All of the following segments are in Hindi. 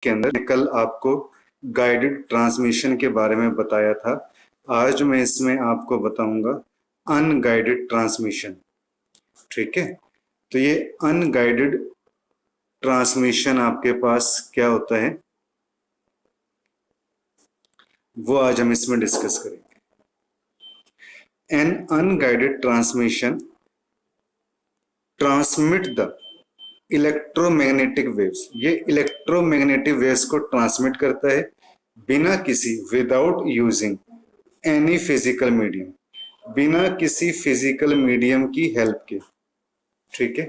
के अंदर कल आपको गाइडेड ट्रांसमिशन के बारे में बताया था। आज मैं इसमें आपको बताऊंगा अनगाइडेड ट्रांसमिशन। ठीक है, तो ये अनगाइडेड ट्रांसमिशन आपके पास क्या होता है वो आज हम इसमें डिस्कस करेंगे। An unguided transmission transmit the electromagnetic waves, ये इलेक्ट्रोमैग्नेटिक वेव्स को ट्रांसमिट करता है बिना किसी without using any physical medium, बिना किसी फिजिकल मीडियम की हेल्प के। ठीक है,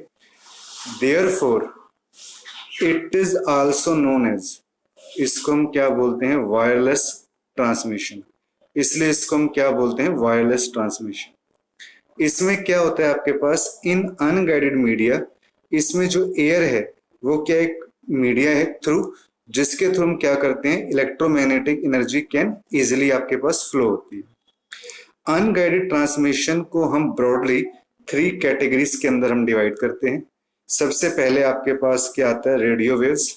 therefore it is also known as, इसको हम क्या बोलते हैं, वायरलेस ट्रांसमिशन। इसलिए इसको हम क्या बोलते हैं, वायरलेस ट्रांसमिशन। इसमें क्या होता है आपके पास इन अनगाइडेड मीडिया, इसमें जो एयर है वो क्या एक मीडिया है थ्रू जिसके थ्रू हम क्या करते हैं, इलेक्ट्रोमैग्नेटिक एनर्जी कैन इजिली आपके पास फ्लो होती है। अनगाइडेड ट्रांसमिशन को हम ब्रॉडली 3 कैटेगरीज के अंदर हम डिवाइड करते हैं। सबसे पहले आपके पास क्या आता है, रेडियो वेव्स।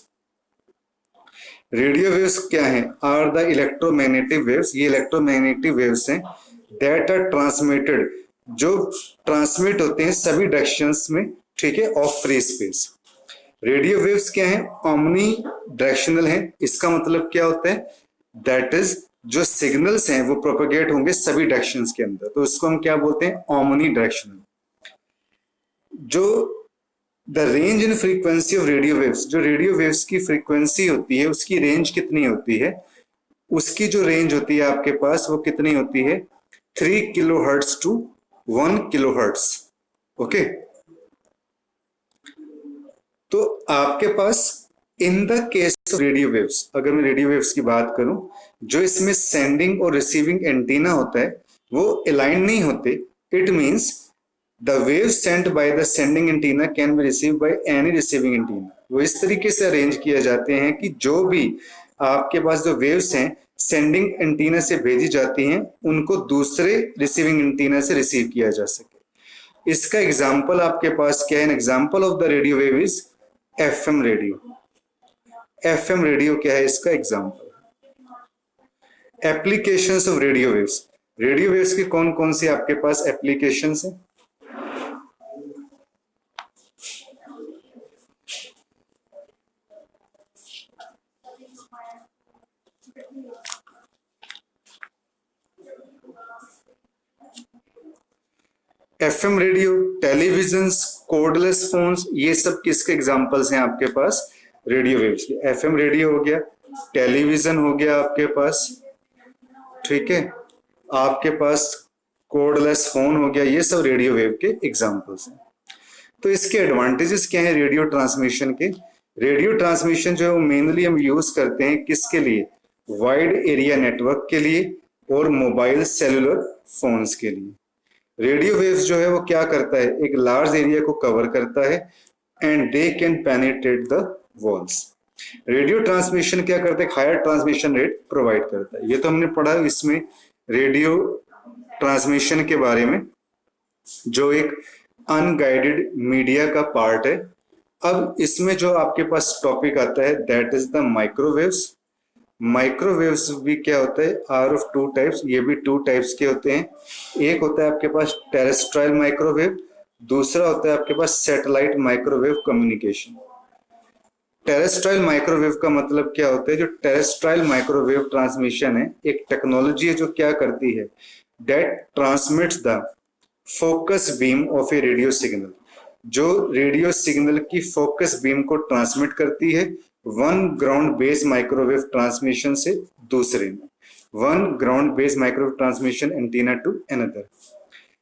रेडियो वेव्स क्या है, आर द इलेक्ट्रोमैग्नेटिक वेव्स, ये इलेक्ट्रोमैग्नेटिक वेव्स हैं दैट आर ट्रांसमिटेड, जो ट्रांसमिट होते हैं सभी डायरेक्शंस में। ठीक है, of free space. Radio waves क्या है, ओमनी डायरेक्शनल है। इसका मतलब क्या होता है, दैट इज जो सिग्नल्स हैं वो प्रोपेगेट होंगे सभी डायरेक्शंस के अंदर, तो इसको हम क्या बोलते हैं, ओमनी डायरेक्शनल। जो the range in frequency of radio waves, जो रेडियो वेव्स की फ्रीक्वेंसी होती है उसकी रेंज कितनी होती है, उसकी जो रेंज होती है आपके पास वो कितनी होती है, 3 किलोहर्ट्ज टू 1 किलोहर्ट्ज। ओके, तो आपके पास in the case of radio waves, अगर मैं रेडियो वेव्स की बात करूं, जो इसमें सेंडिंग और रिसीविंग एंटीना होता है वो अलाइन नहीं होते। It means the wave sent by the sending antenna can be received by any receiving antenna. वो इस तरीके से अरेंज किए जाते हैं कि जो भी आपके पास जो वेव्स हैं सेंडिंग एंटीना से भेजी जाती हैं उनको दूसरे रिसीविंग एंटीना से रिसीव किया जा सके। इसका एग्जाम्पल आपके पास क्या है, an example of the radio wave is FM radio. FM radio क्या है, इसका example. Applications of radio waves, radio waves की कौन कौन सी आपके पास एप्लीकेशंस है। FM radio, television, cordless phones, ये सब किसके एग्जांपल्स हैं आपके पास, रेडियो वेव्स के। एफएम रेडियो हो गया, टेलीविजन हो गया आपके पास, ठीक है, आपके पास कोडलेस फोन हो गया, ये सब रेडियो वेव के एग्जांपल्स हैं। तो इसके एडवांटेजेस क्या है रेडियो ट्रांसमिशन के। रेडियो ट्रांसमिशन जो है वो मेनली हम यूज करते हैं किसके लिए, वाइड एरिया नेटवर्क के लिए और मोबाइल सेलुलर फोन्स के लिए। रेडियो वेव्स जो है वो क्या करता है, एक लार्ज एरिया को कवर करता है and they can penetrate the walls. Radio transmission क्या करता है, हायर ट्रांसमिशन रेट प्रोवाइड करता है। ये तो हमने पढ़ा इसमें रेडियो ट्रांसमिशन के बारे में, जो एक अनगाइडेड मीडिया का पार्ट है। अब इसमें जो आपके पास टॉपिक आता है that is the microwaves. Microwaves भी क्या होता है, आर ऑफ 2 टाइप्स, ये भी 2 टाइप्स के होते हैं। एक होता है आपके पास टेरेस्ट्राइल माइक्रोवेव, दूसरा होता है आपके पास satellite microwave communication. Terrestrial microwave का मतलब क्या होता है, जो टेरेस्ट्राइल माइक्रोवेव ट्रांसमिशन है एक टेक्नोलॉजी है जो क्या करती है, that transmits the focus beam of a radio signal, जो रेडियो सिग्नल की फोकस बीम को ट्रांसमिट करती है one ground base microwave transmission से दूसरे में, one ground base microwave transmission antenna to another.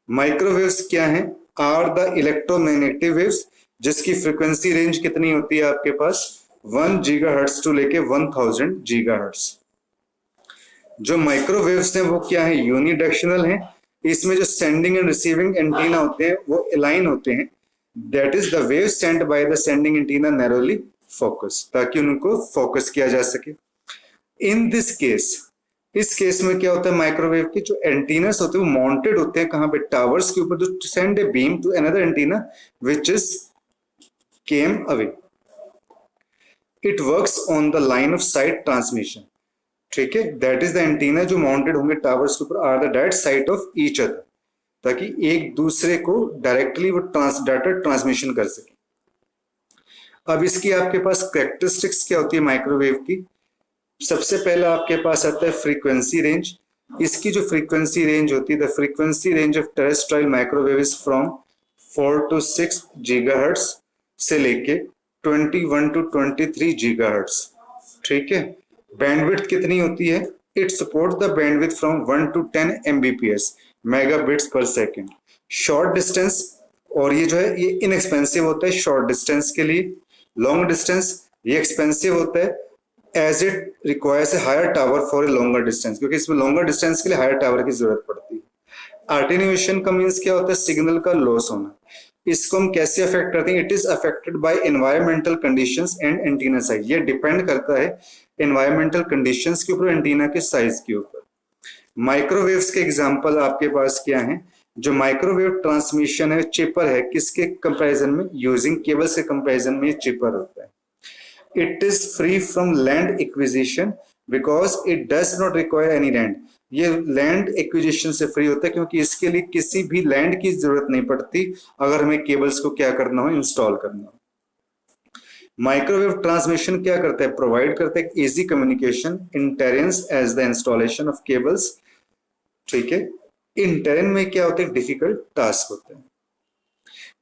Microwaves क्या है, आर द इलेक्ट्रोमैग्नेटिक वेव्स जिसकी फ्रीक्वेंसी रेंज कितनी होती है आपके पास, 1 गीगाहर्ट्ज टू लेके 1000 गीगाहर्ट्ज। जो माइक्रोवेव्स हैं वो क्या है, यूनिडायरेक्शनल हैं। इसमें जो सेंडिंग एंड रिसीविंग एंटीना होते हैं वो अलाइन होते हैं, that is the wave sent by the sending antenna narrowly focus, ताकि उनको फोकस किया जा सके। इन दिस केस, इस केस में क्या होता है, माइक्रोवेव के जो एंटीनास होते हैं वो माउंटेड होते हैं कहां पे, टावर्स के ऊपर, जो send a beam to another antenna which is came away. It works on the line of sight transmission, ठीक है, दैट इज द एंटीना जो माउंटेड होंगे टावर्स के ऊपर are the direct sight of each other, ताकि एक दूसरे को डायरेक्टली वो डाटा ट्रांसमिशन कर सके। अब इसकी आपके पास कैरेक्टरिस्टिक्स क्या होती है माइक्रोवेव की? सबसे पहला आपके पास आता है फ्रीक्वेंसी रेंज। इसकी जो फ्रीक्वेंसी रेंज होती है, the frequency range of terrestrial microwave is from 4 to 6 gigahertz से लेके 21 to 23 गीगाहर्ट्ज, ठीक है। बैंडविड्थ कितनी होती है? It support the bandwidth from 1 to 10 Mbps, megabits पर सेकेंड। शॉर्ट डिस्टेंस, और ये जो है ये इनएक्सपेंसिव होता है शॉर्ट डिस्टेंस के लिए। लॉन्ग डिस्टेंस ये एक्सपेंसिव होता है as it requires a higher tower for a longer distance, क्योंकि इसमें लॉन्गर डिस्टेंस के लिए हायर टावर की जरूरत पड़ती है। अटेन्यूएशन का मीन्स क्या होता है? सिग्नल का लॉस होना। इसको हम कैसे अफेक्ट करते हैं? It is affected by environmental conditions and antenna size. ये डिपेंड करता है एनवायरमेंटल कंडीशंस के ऊपर, एंटीना के साइज के ऊपर। माइक्रोवेव्स के एग्जांपल आपके पास क्या है? जो माइक्रोवेव ट्रांसमिशन है चेपर है, किसके कंपैरिजन में? यूजिंग केबल्स के कंपैरिजन में चेपर होता है। It is free from land acquisition because it does not require any land. ये लैंड एक्विजिशन से फ्री होता है क्योंकि इसके लिए किसी भी लैंड की जरूरत नहीं पड़ती अगर हमें केबल्स को क्या करना हो? इंस्टॉल करना हो। माइक्रोवेव ट्रांसमिशन क्या करता है? प्रोवाइड करता है easy communication in terrains as the installation of cables, ठीक है। इन टेरेन में क्या होता है? डिफिकल्ट टास्क होता है।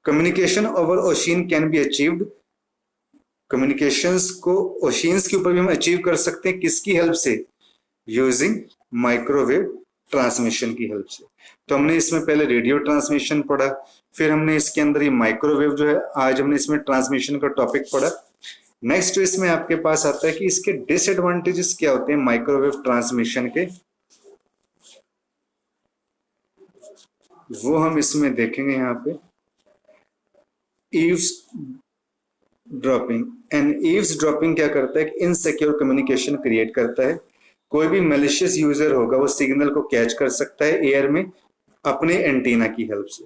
Communication over ocean can be achieved. Communications को ओशियंस के ऊपर भी हम अचीव कर सकते हैं, किसकी हेल्प से? यूजिंग माइक्रोवेव ट्रांसमिशन की हेल्प से। तो हमने इसमें पहले रेडियो ट्रांसमिशन पढ़ा, फिर हमने इसके अंदर ये माइक्रोवेव जो है आज हमने इसमें ट्रांसमिशन का टॉपिक पढ़ा। नेक्स्ट जो इसमें आपके पास आता है कि इसके डिसएडवांटेजेस क्या होते हैं माइक्रोवेव ट्रांसमिशन के, वो हम इसमें देखेंगे। यहाँ पे eaves dropping, and eaves dropping क्या करता है कि इनसिक्योर कम्युनिकेशन क्रिएट करता है। कोई भी मैलिशियस यूजर होगा वो सिग्नल को कैच कर सकता है एयर में अपने एंटीना की हेल्प से।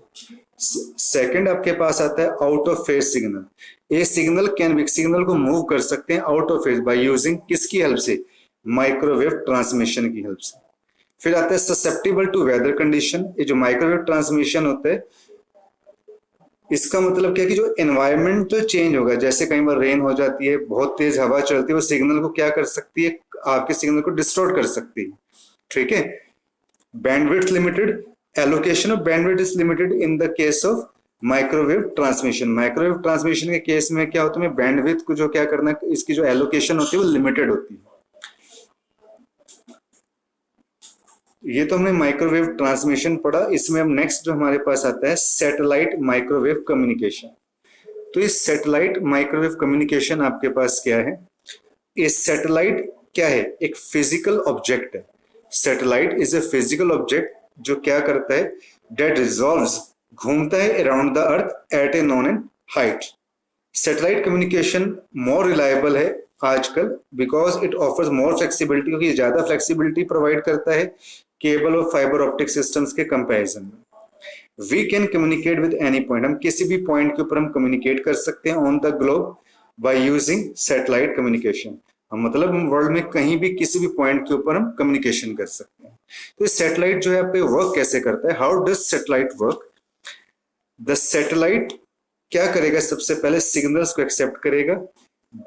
सेकंड आपके पास आता है आउट ऑफ फेज सिग्नल। ये सिग्नल सिग्नल को मूव कर सकते हैं out of phase by using किसकी हेल्प से? माइक्रोवेव ट्रांसमिशन की हेल्प से। फिर आता है ससेप्टेबल टू वेदर कंडीशन। ये जो माइक्रोवेव ट्रांसमिशन होता है इसका मतलब क्या है कि जो एनवायरमेंट तो चेंज होगा, जैसे कई बार रेन हो जाती है, बहुत तेज हवा चलती है, वो सिग्नल को क्या कर सकती है? आपके सिग्नल को डिस्टॉर्ट कर सकती है, ठीक है। Bandwidth limited, allocation of bandwidth is limited in the case of microwave transmission. Microwave transmission के केस में क्या होता है? बैंडविड्थ को जो क्या करना है, इसकी जो एलोकेशन होती है वो लिमिटेड होती है। ये तो हमने माइक्रोवेव ट्रांसमिशन पढ़ा। इसमें अब नेक्स्ट जो हमारे पास आता है सैटेलाइट माइक्रोवेव कम्युनिकेशन। तो इस सैटेलाइट माइक्रोवेव कम्युनिकेशन आपके पास क्या है? इस सैटेलाइट क्या है? एक फिजिकल ऑब्जेक्ट है। Satellite is a physical object जो क्या करता है? डेट रिजॉल्व्स, घूमता है around the earth at a known and height. Satellite communication more reliable है आजकल because it offers more flexibility, क्योंकि ज्यादा फ्लेक्सिबिलिटी प्रोवाइड करता है केबल और फाइबर ऑप्टिक सिस्टम्स के कंपैरिजन में। We can communicate with any point, हम किसी भी पॉइंट के ऊपर हम कम्युनिकेट कर सकते हैं on the globe by using satellite communication. मतलब वर्ल्ड में कहीं भी किसी भी पॉइंट के ऊपर हम कम्युनिकेशन कर सकते हैं। तो सैटेलाइट जो है आपके वर्क कैसे करता है? How does satellite work? The satellite क्या करेगा? सबसे पहले सिग्नल्स को एक्सेप्ट करेगा,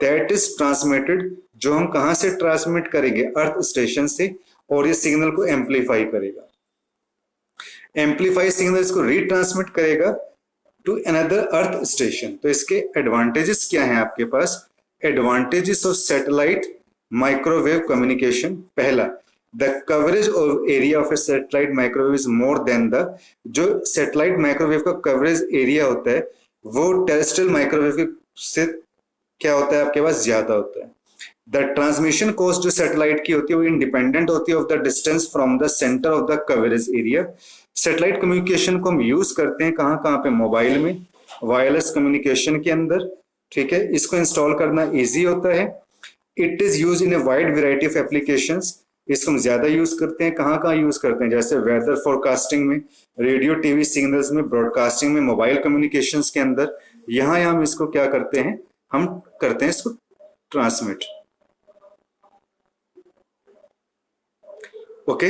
दैट इज ट्रांसमिटेड, जो हम कहां से ट्रांसमिट करेंगे? अर्थ स्टेशन से, और ये सिग्नल को एम्पलीफाई करेगा। एम्पलीफाई सिग्नल इसको रीट्रांसमिट करेगा टू अनदर अर्थ स्टेशन। तो इसके एडवांटेजेस क्या हैं आपके पास? Advantages of satellite microwave communication. पहला, the coverage of area of a satellite microwave is more than the, जो सैटेलाइट माइक्रोवेव का कवरेज एरिया होता है वो टेरेस्ट्रियल माइक्रोवेव से क्या होता है आपके पास? ज्यादा होता है। द ट्रांसमिशन कॉस्ट जो सैटेलाइट की होती है वो इंडिपेंडेंट होती है of the distance from the centre of the coverage area. Satellite communication को हम यूज करते हैं कहाँ कहाँ पे? मोबाइल में, वायरलेस कम्युनिकेशन के अंदर, ठीक है। इसको इंस्टॉल करना इजी होता है। It is use in a wide variety of applications. इसको हम ज्यादा यूज करते हैं कहाँ कहाँ यूज करते हैं? जैसे वेदर फोरकास्टिंग में, रेडियो टीवी सिग्नल्स में, ब्रॉडकास्टिंग में, मोबाइल कम्युनिकेशंस के अंदर। यहाँ हम इसको क्या करते हैं? हम करते हैं इसको ट्रांसमिट। ओके,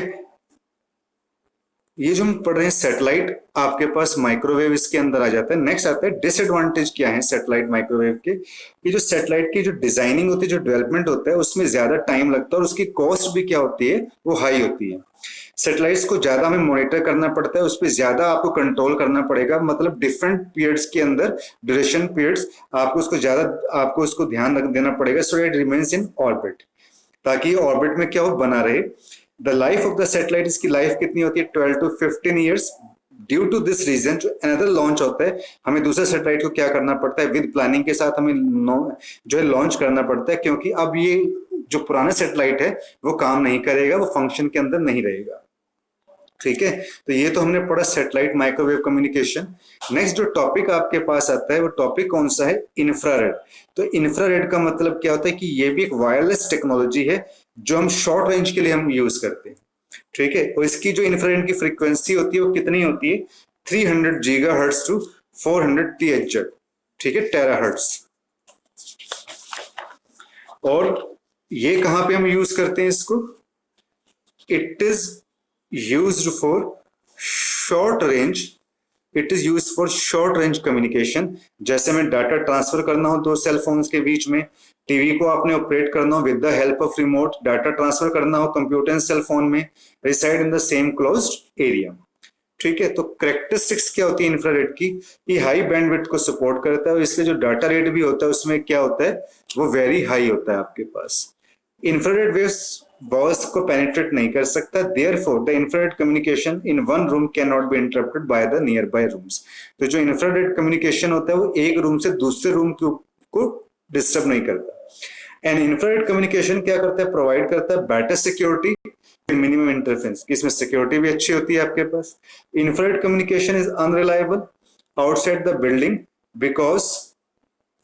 ये जो हम पढ़ रहे हैं सैटेलाइट, आपके पास माइक्रोवेव इसके अंदर आ जाता है। नेक्स्ट आता है डिसएडवांटेज क्या है सैटेलाइट माइक्रोवेव के। ये जो सैटेलाइट की जो डिजाइनिंग होती है, जो डेवलपमेंट होता है, उसमें ज्यादा टाइम लगता है और उसकी कॉस्ट भी क्या होती है, वो हाई होती है। सैटेलाइट्स को ज्यादा हमें मॉनिटर करना पड़ता है, उस पर ज्यादा आपको कंट्रोल करना पड़ेगा, मतलब डिफरेंट पीरियड्स के अंदर, ड्यूरेशन पीरियड्स, आपको उसको ध्यान रख देना पड़ेगा, so it remains in orbit, ताकि ऑर्बिट में क्या हो, बना रहे। The life of the satellite, इसकी लाइफ कितनी होती है, 12 to 15 years. Due to this reason जो अनदर लॉन्च होता है, हमें दूसरे सैटेलाइट को क्या करना पड़ता है, विद प्लानिंग के साथ हमें जो है लॉन्च करना पड़ता है, क्योंकि अब ये जो पुराना सैटेलाइट है वो काम नहीं करेगा, वो फंक्शन के अंदर नहीं रहेगा। ठीक है, तो ये तो हमने पढ़ा सैटेलाइट माइक्रोवेव कम्युनिकेशन। नेक्स्ट जो टॉपिक आपके पास आता है वो टॉपिक कौन सा है, इंफ्रारेड। तो इंफ्रारेड का मतलब क्या होता है कि ये भी एक वायरलेस टेक्नोलॉजी है जो हम शॉर्ट रेंज के लिए हम यूज करते हैं। ठीक है, और इसकी जो इंफ्रारेड की फ्रीक्वेंसी होती है वो कितनी होती है, 300 गीगाहर्ट्ज टू 400 THz। ठीक है, टेराहर्ट्ज। और ये कहां पे हम यूज करते हैं इसको, it is used for short range, it is used for short range communication। जैसे में डाटा ट्रांसफर करना हो दो सेल फोन्स के बीच में, टीवी को आपने ऑपरेट करना हो with the help of remote, data transfer करना हो कंप्यूटर एंड सेल फोन में, reside in the same closed area. ठीक है, तो करेक्टरिस्टिक्स क्या होती है इंफ्रारेड की, ये हाई बैंडविड्थ को सपोर्ट करता है, इसलिए जो डाटा रेट भी होता है उसमें क्या होता है, वो वेरी हाई होता है आपके पास। इंफ्रारेड वेव्स वॉल्स को पेनिट्रेट नहीं कर सकता, therefore the infrared communication in one room can not be interrupted by the near by rooms. तो जो इंफ्रारेड कम्युनिकेशन होता है वो एक रूम से दूसरे रूम को डिस्टर्ब नहीं करता। एंड इंफ्रारेड कम्युनिकेशन क्या करता है, प्रोवाइड करता है बेटर सिक्योरिटी, मिनिमम इंटरफेरेंस, इसमें सिक्योरिटी भी अच्छी होती है आपके पास। Infrared communication is unreliable outside the building because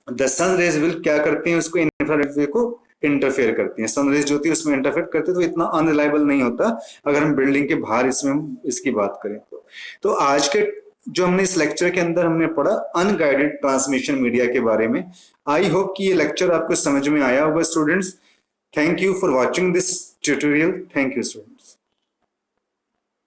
the sun rays will क्या करती है, उसको इंफ्रारेड वे को इंटरफेयर करती हैं, सनरेज जो होती है उसमें इंटरफेयर करते हैं, तो इतना अनरिलायबल नहीं होता अगर हम बिल्डिंग के बाहर इसमें हम इसकी बात करें तो आज के जो हमने इस लेक्चर के अंदर हमने पढ़ा अनगाइडेड ट्रांसमिशन मीडिया के बारे में। आई होप कि ये लेक्चर आपको समझ में आया होगा students. Thank you for watching this tutorial. Thank you student.